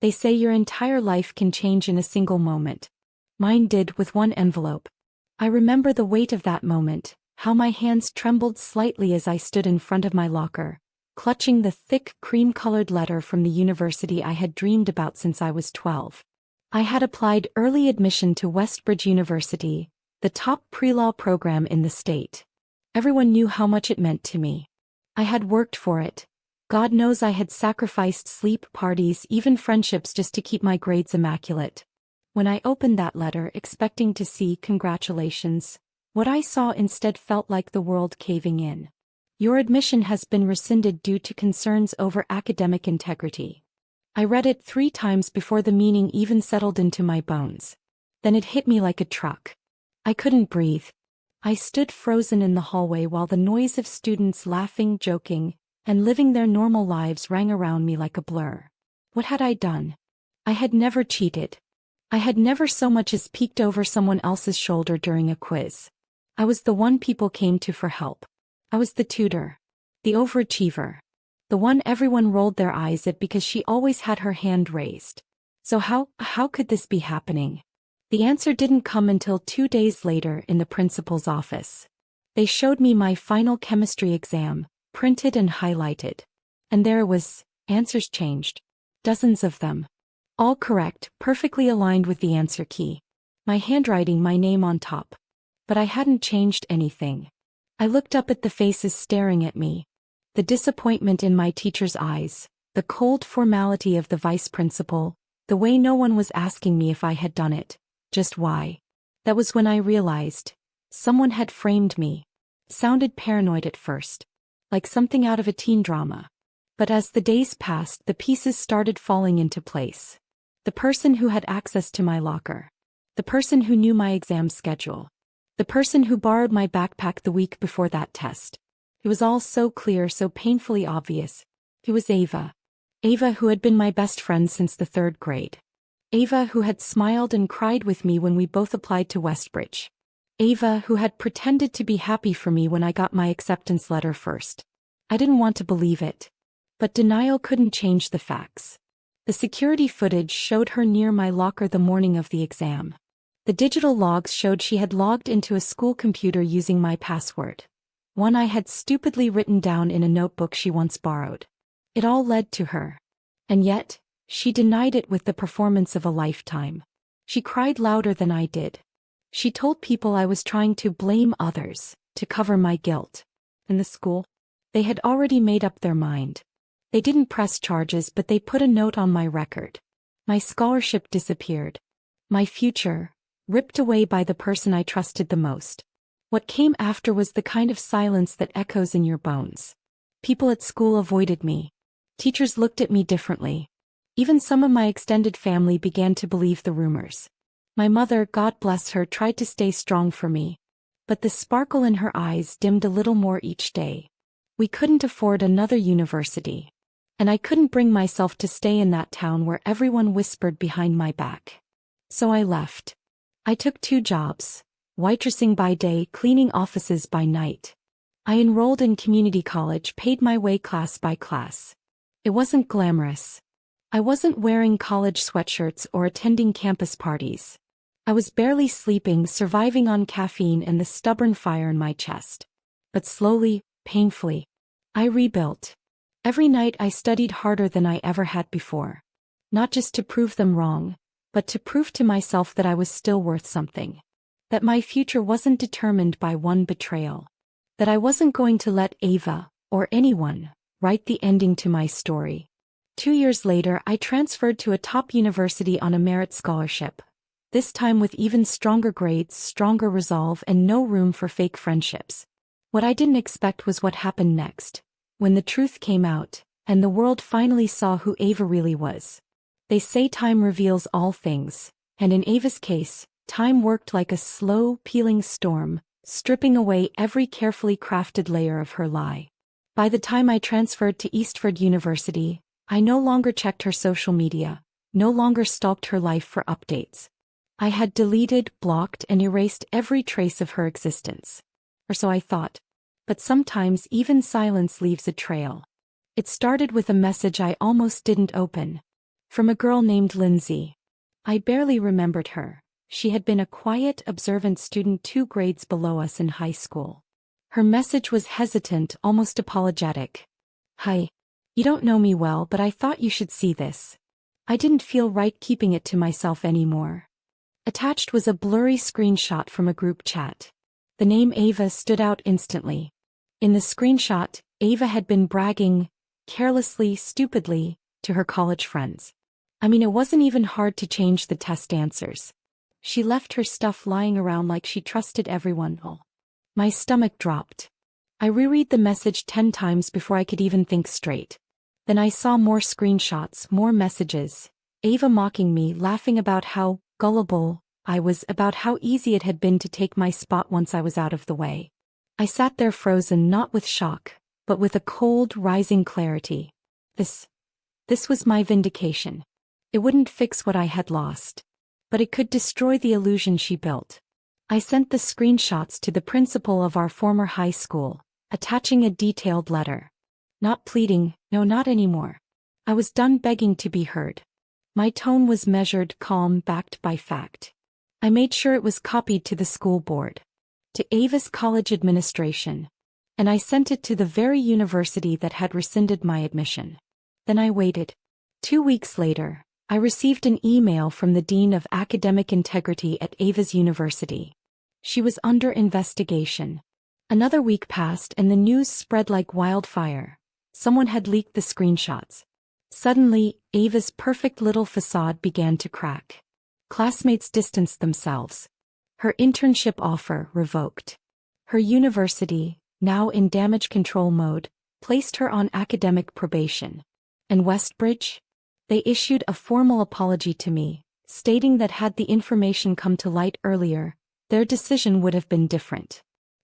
They say your entire life can change in a single moment. Mine did with one envelope. I remember the weight of that moment, how my hands trembled slightly as I stood in front of my locker, clutching the thick cream-colored letter from the university I had dreamed about since I was 12. I had applied early admission to Westbridge University, the top pre-law program in the state. Everyone knew how much it meant to me. I had worked for it. God knows I had sacrificed sleep, parties, even friendships just to keep my grades immaculate. When I opened that letter expecting to see congratulations, what I saw instead felt like the world caving in. Your admission has been rescinded due to concerns over academic integrity. I read it 3 times before the meaning even settled into my bones. Then it hit me like a truck. I couldn't breathe. I stood frozen in the hallway while the noise of students laughing, joking, and living their normal lives rang around me like a blur. What had I done? I had never cheated. I had never so much as peeked over someone else's shoulder during a quiz. I was the one people came to for help. I was the tutor. The overachiever. The one everyone rolled their eyes at because she always had her hand raised. So how could this be happening? The answer didn't come until 2 days later in the principal's office. They showed me my final chemistry exam, printed and highlighted. And there it was, answers changed. Dozens of them. All correct, perfectly aligned with the answer key. My handwriting, my name on top. But I hadn't changed anything. I looked up at the faces staring at me. The disappointment in my teacher's eyes, the cold formality of the vice principal, the way no one was asking me if I had done it, just why. That was when I realized, someone had framed me. Sounded paranoid at first. Like something out of a teen drama. But as the days passed, the pieces started falling into place. The person who had access to my locker. The person who knew my exam schedule. The person who borrowed my backpack the week before that test. It was all so clear, so painfully obvious. It was Ava. Ava, who had been my best friend since the 3rd grade. Ava, who had smiled and cried with me when we both applied to Westbridge. Ava, who had pretended to be happy for me when I got my acceptance letter first. I didn't want to believe it. But denial couldn't change the facts. The security footage showed her near my locker the morning of the exam. The digital logs showed she had logged into a school computer using my password. One I had stupidly written down in a notebook she once borrowed. It all led to her. And yet, she denied it with the performance of a lifetime. She cried louder than I did. She told people I was trying to blame others, to cover my guilt. And the school? They had already made up their mind. They didn't press charges, but they put a note on my record. My scholarship disappeared. My future, ripped away by the person I trusted the most. What came after was the kind of silence that echoes in your bones. People at school avoided me. Teachers looked at me differently. Even some of my extended family began to believe the rumors. My mother, God bless her, tried to stay strong for me. But the sparkle in her eyes dimmed a little more each day. We couldn't afford another university. And I couldn't bring myself to stay in that town where everyone whispered behind my back. So I left. I took 2 jobs, waitressing by day, cleaning offices by night. I enrolled in community college, paid my way class by class. It wasn't glamorous. I wasn't wearing college sweatshirts or attending campus parties. I was barely sleeping, surviving on caffeine and the stubborn fire in my chest. But slowly, painfully, I rebuilt. Every night I studied harder than I ever had before. Not just to prove them wrong, but to prove to myself that I was still worth something. That my future wasn't determined by one betrayal. That I wasn't going to let Ava, or anyone, write the ending to my story. 2 years later, I transferred to a top university on a merit scholarship. This time with even stronger grades, stronger resolve, and no room for fake friendships. What I didn't expect was what happened next. When the truth came out, and the world finally saw who Ava really was. They say time reveals all things, and in Ava's case, time worked like a slow, peeling storm, stripping away every carefully crafted layer of her lie. By the time I transferred to Eastford University, I no longer checked her social media, no longer stalked her life for updates. I had deleted, blocked, and erased every trace of her existence. Or so I thought. But sometimes even silence leaves a trail. It started with a message I almost didn't open. From a girl named Lindsay. I barely remembered her. She had been a quiet, observant student 2 grades below us in high school. Her message was hesitant, almost apologetic. Hi. You don't know me well, but I thought you should see this. I didn't feel right keeping it to myself anymore. Attached was a blurry screenshot from a group chat. The name Ava stood out instantly. In the screenshot, Ava had been bragging, carelessly, stupidly, to her college friends. I mean, it wasn't even hard to change the test answers. She left her stuff lying around like she trusted everyone. Oh. My stomach dropped. I reread the message 10 times before I could even think straight. Then I saw more screenshots, more messages. Ava mocking me, laughing about how gullible I was, about how easy it had been to take my spot once I was out of the way. I sat there frozen, not with shock, but with a cold, rising clarity. This was my vindication. It wouldn't fix what I had lost, but it could destroy the illusion she built. I sent the screenshots to the principal of our former high school, attaching a detailed letter. Not pleading, no, not anymore. I was done begging to be heard. My tone was measured, calm, backed by fact. I made sure it was copied to the school board, to Ava's college administration, and I sent it to the very university that had rescinded my admission. Then I waited. 2 weeks later, I received an email from the Dean of Academic Integrity at Ava's university. She was under investigation. Another week passed and the news spread like wildfire. Someone had leaked the screenshots. Suddenly, Ava's perfect little facade began to crack. Classmates distanced themselves. Her internship offer revoked. Her university, now in damage control mode, placed her on academic probation. And Westbridge? They issued a formal apology to me, stating that had the information come to light earlier, their decision would have been different.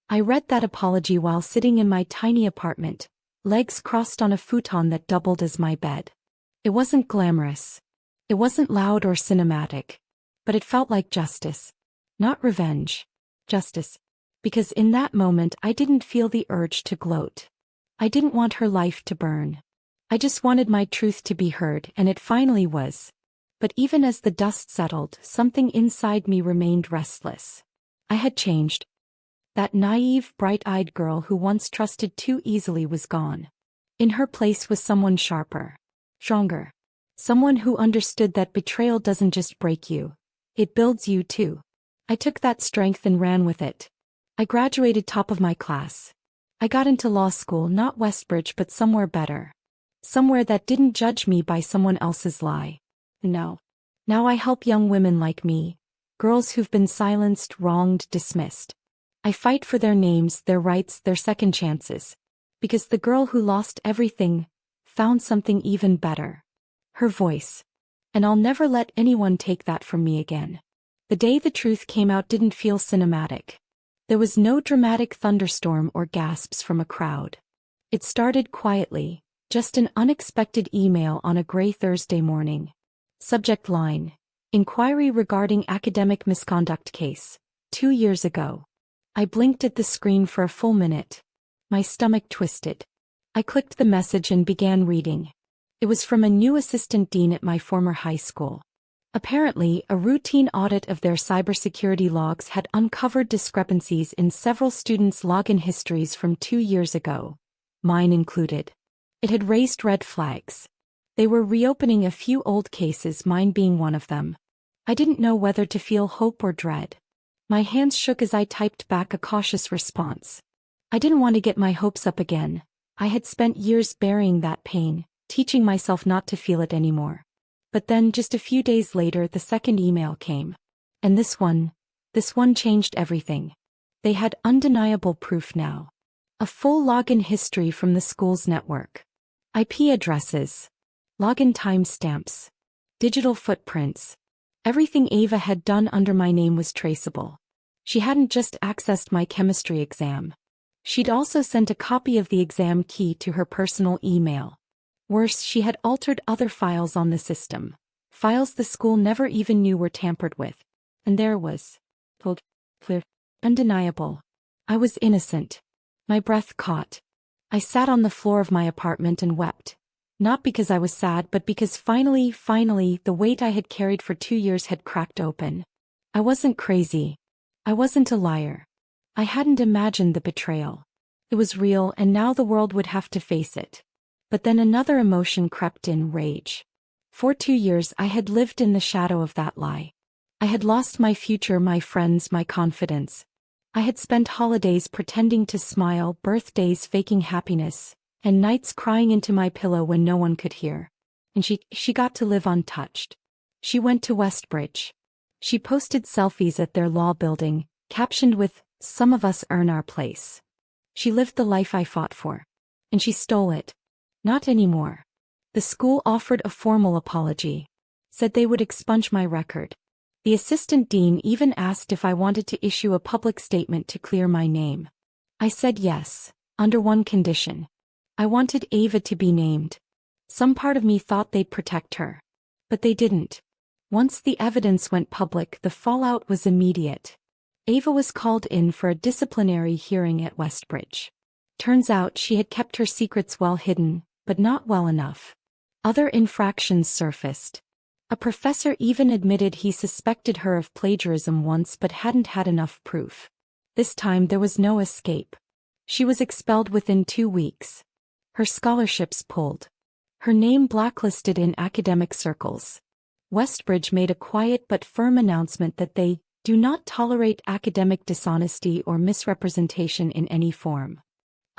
I read that apology while sitting in my tiny apartment, legs crossed on a futon that doubled as my bed. It wasn't glamorous. It wasn't loud or cinematic. But it felt like justice. Not revenge. Justice. Because in that moment I didn't feel the urge to gloat. I didn't want her life to burn. I just wanted my truth to be heard, and it finally was. But even as the dust settled, something inside me remained restless. I had changed. That naive, bright-eyed girl who once trusted too easily was gone. In her place was someone sharper. Stronger. Someone who understood that betrayal doesn't just break you. It builds you too. I took that strength and ran with it. I graduated top of my class. I got into law school, not Westbridge but somewhere better. Somewhere that didn't judge me by someone else's lie. No. Now I help young women like me, girls who've been silenced, wronged, dismissed. I fight for their names, their rights, their second chances. Because the girl who lost everything found something even better. Her voice. And I'll never let anyone take that from me again. The day the truth came out didn't feel cinematic. There was no dramatic thunderstorm or gasps from a crowd. It started quietly, just an unexpected email on a gray Thursday morning. Subject line: Inquiry regarding academic misconduct case, 2 years ago. I blinked at the screen for a full minute. My stomach twisted. I clicked the message and began reading. It was from a new assistant dean at my former high school. Apparently, a routine audit of their cybersecurity logs had uncovered discrepancies in several students' login histories from 2 years ago, mine included. It had raised red flags. They were reopening a few old cases, mine being one of them. I didn't know whether to feel hope or dread. My hands shook as I typed back a cautious response. I didn't want to get my hopes up again. I had spent years burying that pain, teaching myself not to feel it anymore. But then, just a few days later, the second email came. And this one changed everything. They had undeniable proof now. A full login history from the school's network. IP addresses. Login timestamps. Digital footprints. Everything Ava had done under my name was traceable. She hadn't just accessed my chemistry exam. She'd also sent a copy of the exam key to her personal email. Worse, she had altered other files on the system. Files the school never even knew were tampered with. And there was. Clear. Undeniable. I was innocent. My breath caught. I sat on the floor of my apartment and wept. Not because I was sad, but because finally, the weight I had carried for 2 years had cracked open. I wasn't crazy. I wasn't a liar. I hadn't imagined the betrayal. It was real, and now the world would have to face it. But then another emotion crept in: rage. For 2 years I had lived in the shadow of that lie. I had lost my future, my friends, my confidence. I had spent holidays pretending to smile, birthdays faking happiness, and nights crying into my pillow when no one could hear. And she got to live untouched. She went to Westbridge. She posted selfies at their law building, captioned with, "Some of us earn our place." She lived the life I fought for. And she stole it. Not anymore. The school offered a formal apology. Said they would expunge my record. The assistant dean even asked if I wanted to issue a public statement to clear my name. I said yes, under one condition. I wanted Ava to be named. Some part of me thought they'd protect her. But they didn't. Once the evidence went public, the fallout was immediate. Ava was called in for a disciplinary hearing at Westbridge. Turns out she had kept her secrets well hidden, but not well enough. Other infractions surfaced. A professor even admitted he suspected her of plagiarism once but hadn't had enough proof. This time there was no escape. She was expelled within 2 weeks. Her scholarships pulled. Her name blacklisted in academic circles. Westbridge made a quiet but firm announcement that they do not tolerate academic dishonesty or misrepresentation in any form.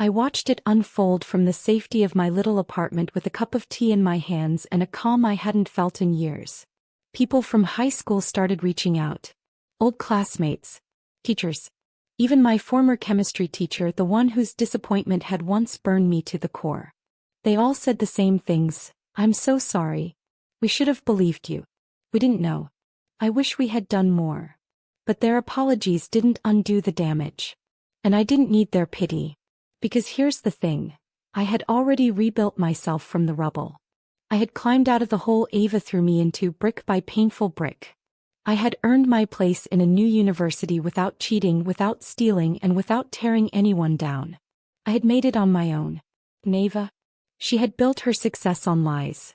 I watched it unfold from the safety of my little apartment with a cup of tea in my hands and a calm I hadn't felt in years. People from high school started reaching out. Old classmates, teachers, even my former chemistry teacher, the one whose disappointment had once burned me to the core. They all said the same things: "I'm so sorry. We should have believed you. We didn't know. I wish we had done more." But their apologies didn't undo the damage. And I didn't need their pity. Because here's the thing. I had already rebuilt myself from the rubble. I had climbed out of the hole Ava threw me into, brick by painful brick. I had earned my place in a new university without cheating, without stealing, and without tearing anyone down. I had made it on my own. Ava? She had built her success on lies.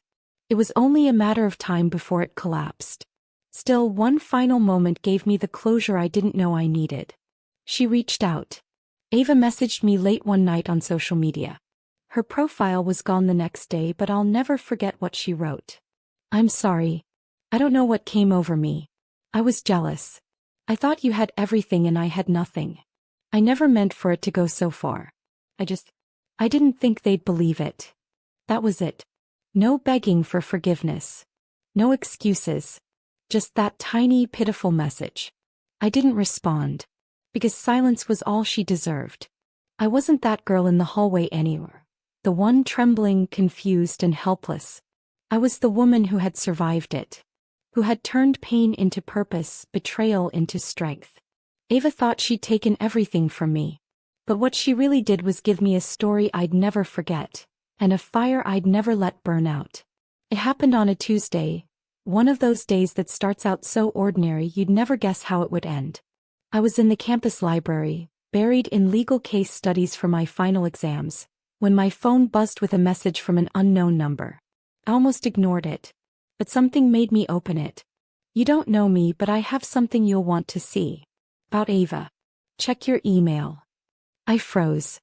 It was only a matter of time before it collapsed. Still, one final moment gave me the closure I didn't know I needed. She reached out. Ava messaged me late one night on social media. Her profile was gone the next day, but I'll never forget what she wrote. "I'm sorry. I don't know what came over me. I was jealous. I thought you had everything and I had nothing. I never meant for it to go so far. I didn't think they'd believe it. That was it. No begging for forgiveness. No excuses. Just that tiny, pitiful message." I didn't respond. Because silence was all she deserved. I wasn't that girl in the hallway anywhere. The one trembling, confused, and helpless. I was the woman who had survived it. Who had turned pain into purpose, betrayal into strength. Ava thought she'd taken everything from me. But what she really did was give me a story I'd never forget, and a fire I'd never let burn out. It happened on a Tuesday, one of those days that starts out so ordinary you'd never guess how it would end. I was in the campus library, buried in legal case studies for my final exams, when my phone buzzed with a message from an unknown number. I almost ignored it. But something made me open it. "You don't know me, but I have something you'll want to see. About Ava. Check your email." I froze.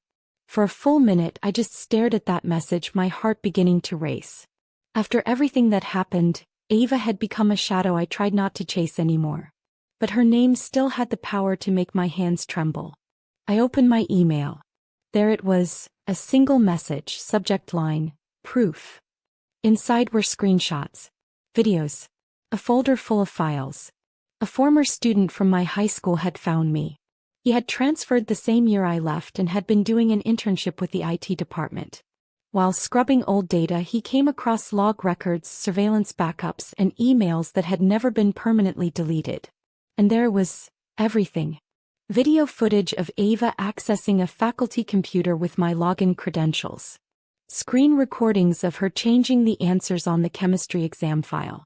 For a full minute I just stared at that message, my heart beginning to race. After everything that happened, Ava had become a shadow I tried not to chase anymore. But her name still had the power to make my hands tremble. I opened my email. There it was, a single message, subject line, "Proof." Inside were screenshots, videos, a folder full of files. A former student from my high school had found me. He had transferred the same year I left and had been doing an internship with the IT department. While scrubbing old data, he came across log records, surveillance backups, and emails that had never been permanently deleted. And there was everything. Video footage of Ava accessing a faculty computer with my login credentials. Screen recordings of her changing the answers on the chemistry exam file.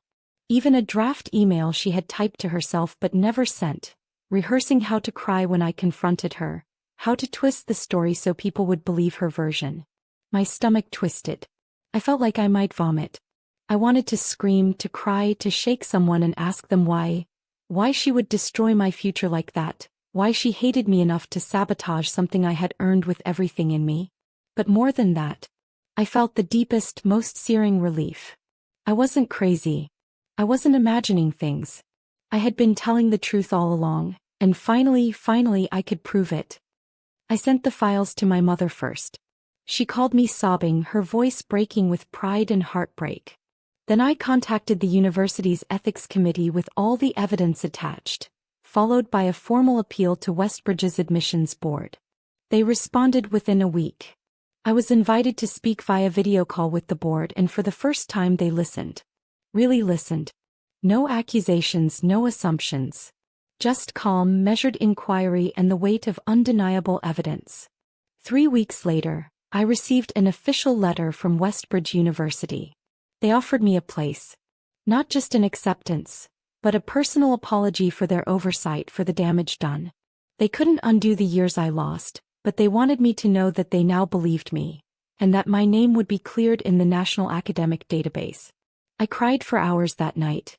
Even a draft email she had typed to herself but never sent, rehearsing how to cry when I confronted her, how to twist the story so people would believe her version. My stomach twisted. I felt like I might vomit. I wanted to scream, to cry, to shake someone and ask them why. Why she would destroy my future like that, why she hated me enough to sabotage something I had earned with everything in me. But more than that, I felt the deepest, most searing relief. I wasn't crazy. I wasn't imagining things. I had been telling the truth all along, and finally I could prove it. I sent the files to my mother first. She called me sobbing, her voice breaking with pride and heartbreak. Then I contacted the university's ethics committee with all the evidence attached, followed by a formal appeal to Westbridge's admissions board. They responded within a week. I was invited to speak via video call with the board, and for the first time they listened. Really listened. No accusations, no assumptions. Just calm, measured inquiry and the weight of undeniable evidence. 3 weeks later, I received an official letter from Westbridge University. They offered me a place. Not just an acceptance, but a personal apology for their oversight for the damage done. They couldn't undo the years I lost, but they wanted me to know that they now believed me, and that my name would be cleared in the National Academic Database. I cried for hours that night.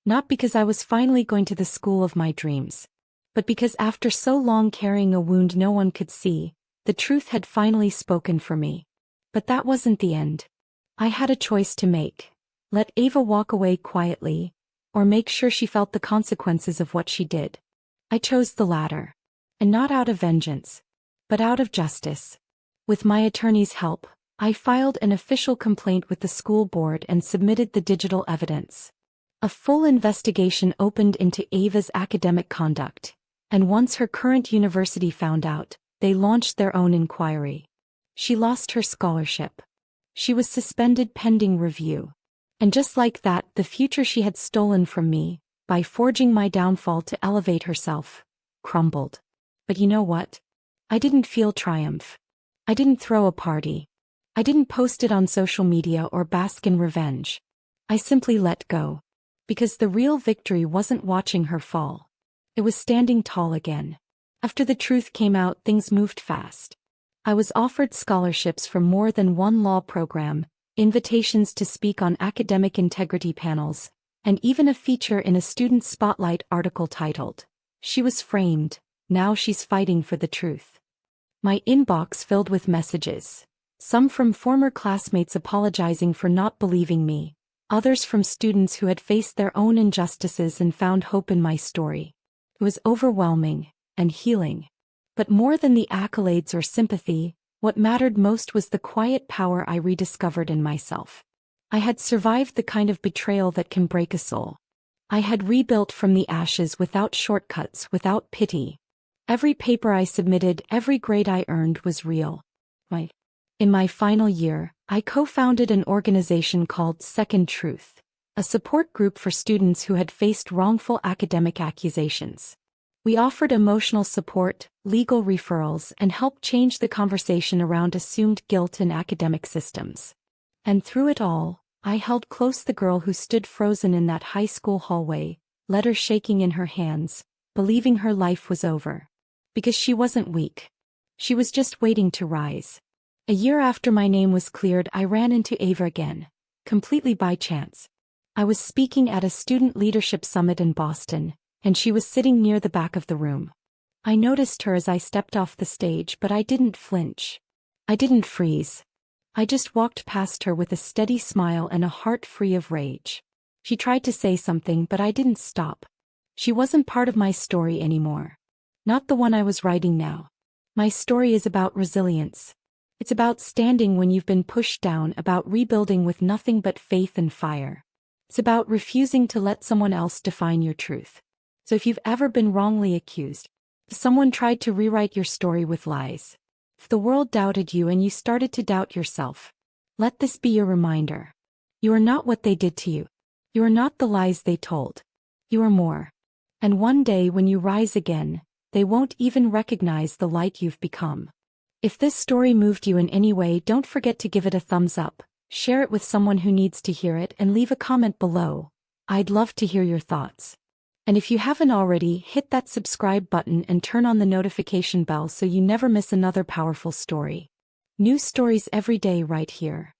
Not because I was finally going to the school of my dreams, but because after so long carrying a wound no one could see, the truth had finally spoken for me. But that wasn't the end. I had a choice to make. Let Ava walk away quietly, or make sure she felt the consequences of what she did. I chose the latter. And not out of vengeance, but out of justice. With my attorney's help, I filed an official complaint with the school board and submitted the digital evidence. A full investigation opened into Ava's academic conduct, and once her current university found out, they launched their own inquiry. She lost her scholarship. She was suspended pending review. And just like that, the future she had stolen from me, by forging my downfall to elevate herself, crumbled. But you know what? I didn't feel triumph. I didn't throw a party. I didn't post it on social media or bask in revenge. I simply let go. Because the real victory wasn't watching her fall. It was standing tall again. After the truth came out, things moved fast. I was offered scholarships from more than one law program, invitations to speak on academic integrity panels, and even a feature in a student spotlight article titled, "She Was Framed, Now She's Fighting for the Truth." My inbox filled with messages, some from former classmates apologizing for not believing me, others from students who had faced their own injustices and found hope in my story. It was overwhelming and healing. But more than the accolades or sympathy, what mattered most was the quiet power I rediscovered in myself. I had survived the kind of betrayal that can break a soul. I had rebuilt from the ashes without shortcuts, without pity. Every paper I submitted, every grade I earned was real. In my final year, I co-founded an organization called Second Truth, a support group for students who had faced wrongful academic accusations. We offered emotional support, legal referrals, and helped change the conversation around assumed guilt in academic systems. And through it all, I held close the girl who stood frozen in that high school hallway, letters shaking in her hands, believing her life was over. Because she wasn't weak. She was just waiting to rise. A year after my name was cleared, I ran into Ava again, completely by chance. I was speaking at a student leadership summit in Boston, and she was sitting near the back of the room. I noticed her as I stepped off the stage, but I didn't flinch. I didn't freeze. I just walked past her with a steady smile and a heart free of rage. She tried to say something, but I didn't stop. She wasn't part of my story anymore. Not the one I was writing now. My story is about resilience. It's about standing when you've been pushed down, about rebuilding with nothing but faith and fire. It's about refusing to let someone else define your truth. So if you've ever been wrongly accused, if someone tried to rewrite your story with lies, if the world doubted you and you started to doubt yourself, let this be your reminder. You are not what they did to you. You are not the lies they told. You are more. And one day when you rise again, they won't even recognize the light you've become. If this story moved you in any way, don't forget to give it a thumbs up, share it with someone who needs to hear it, and leave a comment below. I'd love to hear your thoughts. And if you haven't already, hit that subscribe button and turn on the notification bell so you never miss another powerful story. New stories every day right here.